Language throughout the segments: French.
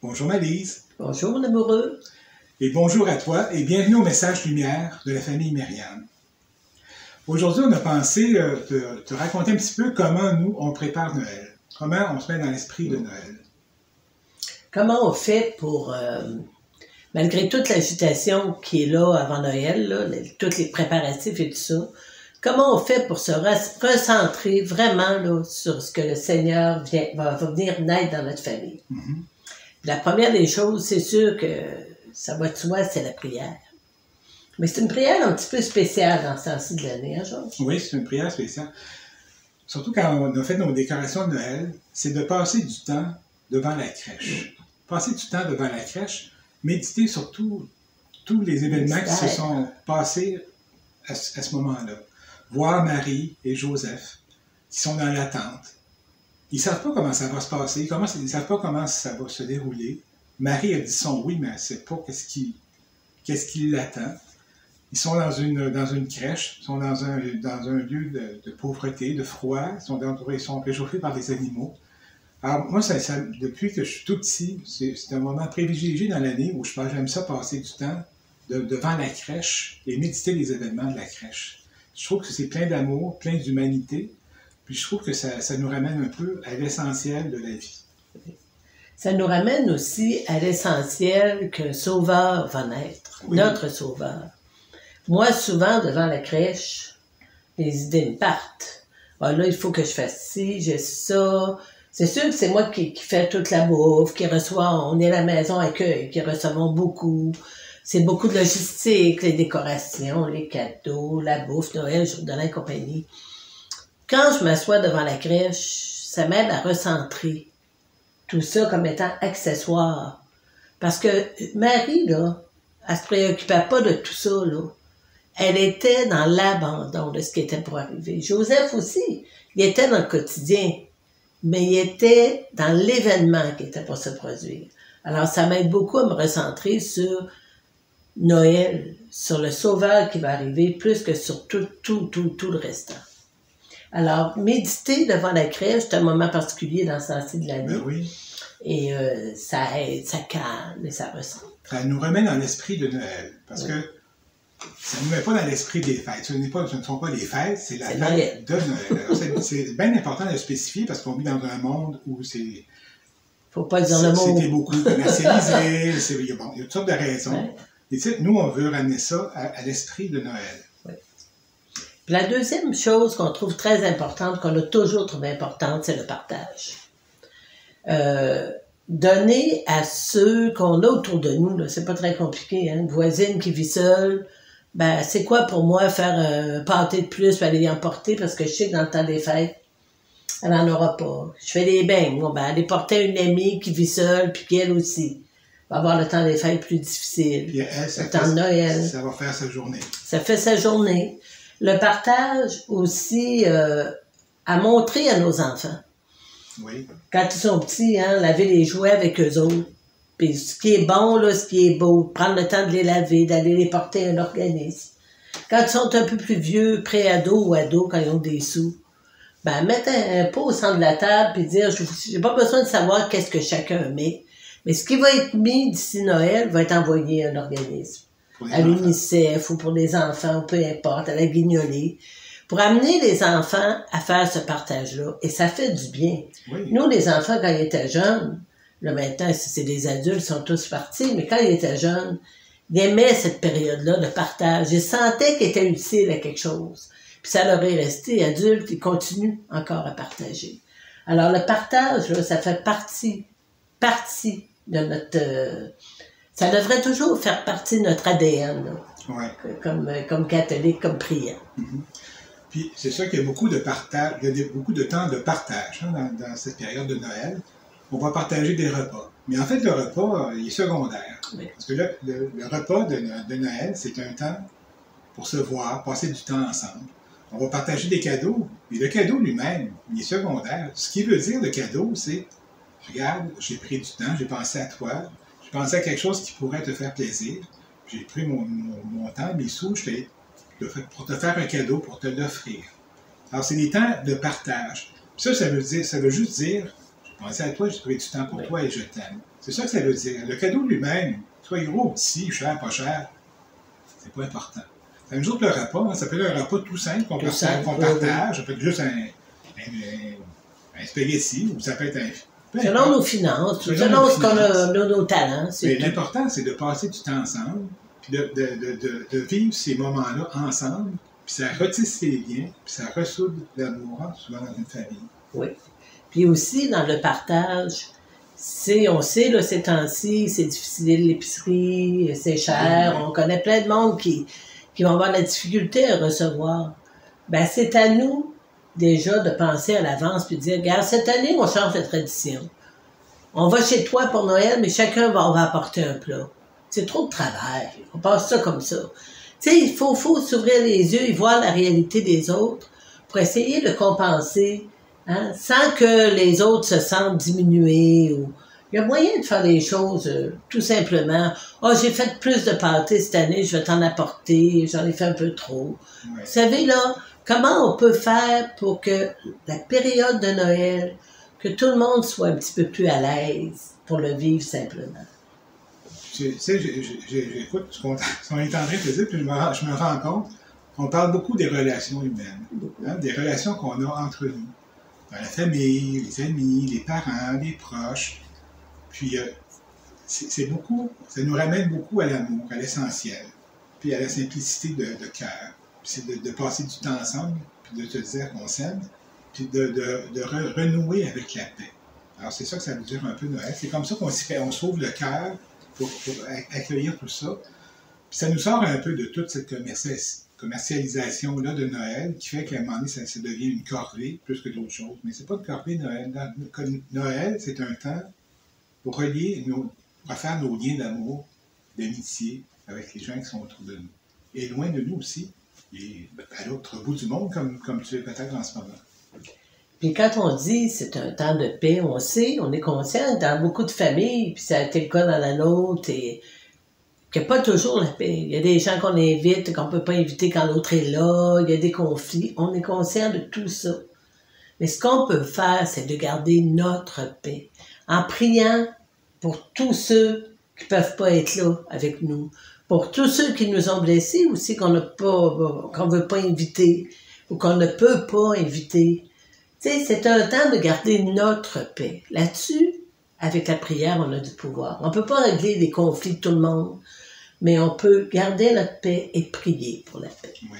Bonjour Malise. Bonjour l'amoureux. Et bonjour à toi et bienvenue au message lumière de la famille Myriam. Aujourd'hui, on a pensé te raconter un petit peu comment nous, on prépare Noël. Comment on se met dans l'esprit de Noël. Comment on fait pour, malgré toute l'agitation qui est là avant Noël, là, tous les préparatifs et tout ça, comment on fait pour se recentrer vraiment là, sur ce que le Seigneur va venir naître dans notre famille? Mm-hmm. La première des choses, c'est sûr que ça va de soi, c'est la prière. Mais c'est une prière un petit peu spéciale dans ce temps-ci de l'année, hein, Georges? Oui, c'est une prière spéciale. Surtout quand on a fait nos décorations de Noël, c'est de passer du temps devant la crèche. Passer du temps devant la crèche, méditer sur tous les événements qui se sont passés à ce moment-là. Voir Marie et Joseph qui sont dans l'attente. Ils ne savent pas comment ça va se passer, ils ne savent pas comment ça va se dérouler. Marie a dit son oui, mais elle ne sait pas qu'est-ce qui l'attend. Ils sont dans une crèche, ils sont dans un lieu de pauvreté, de froid, ils sont réchauffés par des animaux. Alors moi, depuis que je suis tout petit, c'est un moment privilégié dans l'année où j'aime ça passer du temps devant la crèche et méditer les événements de la crèche. Je trouve que c'est plein d'amour, plein d'humanité, puis je trouve que ça nous ramène un peu à l'essentiel de la vie. Ça nous ramène aussi à l'essentiel qu'un sauveur va naître, oui. Notre sauveur. Moi, souvent, devant la crèche, les idées me partent. Ah, là, il faut que je fasse ci, j'ai ça. C'est sûr que c'est moi qui fais toute la bouffe, qui reçoit, on est à la maison accueil, qui recevons beaucoup. C'est beaucoup de logistique, les décorations, les cadeaux, la bouffe, Noël, jour de l'an et compagnie. Quand je m'assois devant la crèche, ça m'aide à recentrer tout ça comme étant accessoire. Parce que Marie, là, elle se préoccupait pas de tout ça, là. Elle était dans l'abandon de ce qui était pour arriver. Joseph aussi, il était dans le quotidien, mais il était dans l'événement qui était pour se produire. Alors, ça m'aide beaucoup à me recentrer sur Noël, sur le Sauveur qui va arriver, plus que sur tout le restant. Alors, méditer devant la crèche, c'est un moment particulier dans ce temps-ci de l'année. Ben oui. Et ça aide, ça calme et ça recentre. Ça nous remet dans l'esprit de Noël, parce que ça ne nous met pas dans l'esprit des fêtes. Ce ne sont pas les fêtes, c'est la fête de Noël. C'est bien important de le spécifier parce qu'on vit dans un monde où c'est... Faut pas dire le mot. C'était beaucoup commercialisé, il y a toutes sortes de raisons. Ouais. Et tu sais, nous, on veut ramener ça à l'esprit de Noël. Ouais. Puis la deuxième chose qu'on trouve très importante, qu'on a toujours trouvé importante, c'est le partage. Donner à ceux qu'on a autour de nous, là, c'est pas très compliqué, hein? Une voisine qui vit seule, ben c'est quoi pour moi faire un pâté de plus pour aller y emporter parce que je sais que dans le temps des fêtes, elle n'en aura pas. Je fais des beignes, bon, ben aller porter à une amie qui vit seule puis elle aussi va avoir le temps des fêtes plus difficile. Puis elle, le temps de Noël. Ça va faire sa journée. Ça fait sa journée. Le partage aussi à montrer à nos enfants. Oui. Quand ils sont petits, hein, laver les jouets avec eux autres. Puis ce qui est bon, là, ce qui est beau, prendre le temps de les laver, d'aller les porter à un organisme. Quand ils sont un peu plus vieux, pré-ados ou ados, quand ils ont des sous, ben mettre un pot au centre de la table puis dire, j'ai pas besoin de savoir qu'est-ce que chacun met, mais ce qui va être mis d'ici Noël va être envoyé à un organisme. À l'UNICEF ou pour les enfants, peu importe, à la Guignolée. Pour amener les enfants à faire ce partage-là. Et ça fait du bien. Oui. Nous, les enfants, quand ils étaient jeunes, là maintenant, si c'est des adultes, ils sont tous partis, mais quand ils étaient jeunes, ils aimaient cette période-là de partage. Ils sentaient qu'ils étaient utiles à quelque chose. Puis ça leur est resté. Adultes, ils continuent encore à partager. Alors, le partage, là, ça fait partie de notre... ça devrait toujours faire partie de notre ADN, là, ouais. comme catholique, comme priant. Mm-hmm. Puis c'est sûr qu'il y a beaucoup de partage, il y a beaucoup de temps de partage hein, dans cette période de Noël. On va partager des repas. Mais en fait, le repas, il est secondaire. Oui. Parce que là, le repas de Noël, c'est un temps pour se voir, passer du temps ensemble. On va partager des cadeaux. Et le cadeau lui-même, il est secondaire. Ce qui veut dire le cadeau, c'est, regarde, j'ai pris du temps, j'ai pensé à toi, j'ai pensé à quelque chose qui pourrait te faire plaisir. J'ai pris mon temps, mes sous, pour te faire un cadeau, pour te l'offrir. Alors, c'est des temps de partage. Ça veut juste dire, Pensez à toi, j'ai trouvé du temps pour toi et je t'aime. C'est ça que ça veut dire. Le cadeau lui-même, soit gros ou petit, cher, pas cher, c'est pas important. Ça nous autres, le repas, hein, ça peut être un repas tout simple qu'on partage. Ça peut être juste un spaghetti, ou ça peut être un... Selon nos finances, selon ce qu'on a, nos talents. Mais l'important, c'est de passer du temps ensemble, puis de vivre ces moments-là ensemble, puis ça retisse les liens, puis ça ressoude l'amour, souvent dans une famille. Oui. Puis aussi, dans le partage, on sait, là, ces temps-ci, c'est difficile, l'épicerie, c'est cher, on connaît plein de monde qui vont avoir de la difficulté à recevoir. Ben, c'est à nous, déjà, de penser à l'avance puis de dire, regarde, cette année, on change de tradition. On va chez toi pour Noël, mais chacun va apporter un plat. C'est trop de travail. On passe ça comme ça. Tu sais, il faut s'ouvrir les yeux et voir la réalité des autres pour essayer de compenser, hein, sans que les autres se sentent diminués. Il y a moyen de faire les choses tout simplement. « Oh, j'ai fait plus de pâtés cette année, je vais t'en apporter, j'en ai fait un peu trop. Ouais. » Vous savez, là, comment on peut faire pour que la période de Noël, que tout le monde soit un petit peu plus à l'aise pour le vivre simplement? Tu sais, j'écoute ce qu'on est en train de dire, puis je me rends compte qu'on parle beaucoup des relations humaines, hein, des relations qu'on a entre nous, dans la famille, les amis, les parents, les proches. Puis, c'est beaucoup, ça nous ramène beaucoup à l'amour, à l'essentiel, puis à la simplicité de cœur. Puis c'est de passer du temps ensemble, puis de te dire qu'on s'aime, puis de renouer avec la paix. Alors, c'est ça que ça veut dire un peu Noël. C'est comme ça qu'on s'ouvre le cœur pour accueillir tout ça. Puis ça nous sort un peu de toute cette commercialisation-là de Noël qui fait qu'à un moment donné, ça devient une corvée plus que d'autres choses. Mais c'est pas une corvée, Noël. Noël, c'est un temps pour refaire nos liens d'amour, d'amitié avec les gens qui sont autour de nous. Et loin de nous aussi, et à l'autre bout du monde, comme tu es peut-être en ce moment. Puis quand on dit c'est un temps de paix, on sait, on est conscient dans beaucoup de familles, puis ça a été le cas dans la nôtre, et qu'il n'y a pas toujours la paix. Il y a des gens qu'on invite, qu'on ne peut pas inviter quand l'autre est là, il y a des conflits. On est conscient de tout ça. Mais ce qu'on peut faire, c'est de garder notre paix. En priant pour tous ceux qui ne peuvent pas être là avec nous, pour tous ceux qui nous ont blessés aussi, qu'on ne veut pas inviter, ou qu'on ne peut pas inviter. Tu sais, c'est un temps de garder notre paix. Là-dessus, avec la prière, on a du pouvoir. On ne peut pas régler les conflits de tout le monde, mais on peut garder notre paix et prier pour la paix. Oui.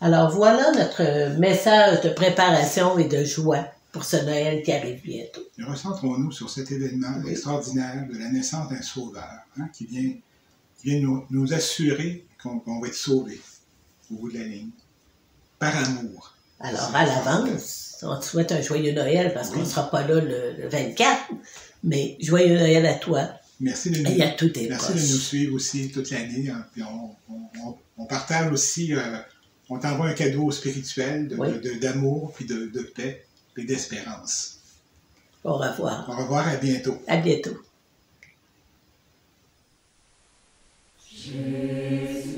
Alors voilà notre message de préparation et de joie pour ce Noël qui arrive bientôt. Et recentrons-nous sur cet événement extraordinaire de la naissance d'un sauveur, hein, qui vient nous assurer qu'on va être sauvés au bout de la ligne, par amour. Alors, à l'avance, on te souhaite un joyeux Noël parce qu'on ne sera pas là le 24, mais joyeux Noël à toi. Merci de nous suivre aussi toute l'année. Hein, puis on partage aussi, on t'envoie un cadeau spirituel d'amour, puis de paix, et d'espérance. Au revoir. Au revoir, à bientôt. À bientôt. Jésus.